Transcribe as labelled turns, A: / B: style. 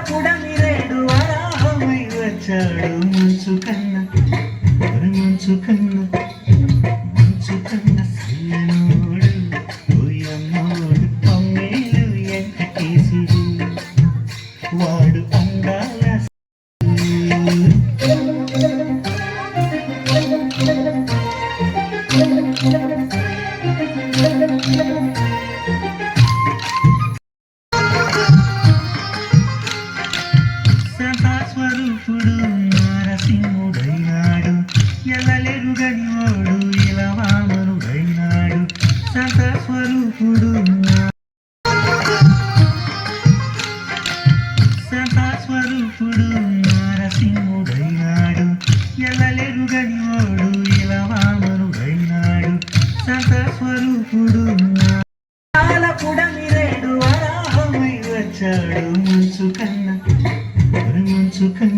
A: పుడమిరేడు వరాహమై వచ్చాడు మంచు కన్న మంచు కన్న మంచు కన్న సల్లనోడు ఓయమ్మోడు అమ్మేలు ఎంకటేశుడు వాడు అందాల స్వరూపుడు నారసింహుడైనాడు ఎల్లలెరుగనివాడు ఇలా వామనుడైనాడు స్వరూపుడు స్వరూపుడు నారసింహుడైనాడు ఎల్లలెరుగనివాడు ఇలా వామనుడైనాడు స్వరూపుడు పుడమిరేడు వరాహమై వచ్చాడు మంచు కన్న మంచు కన్న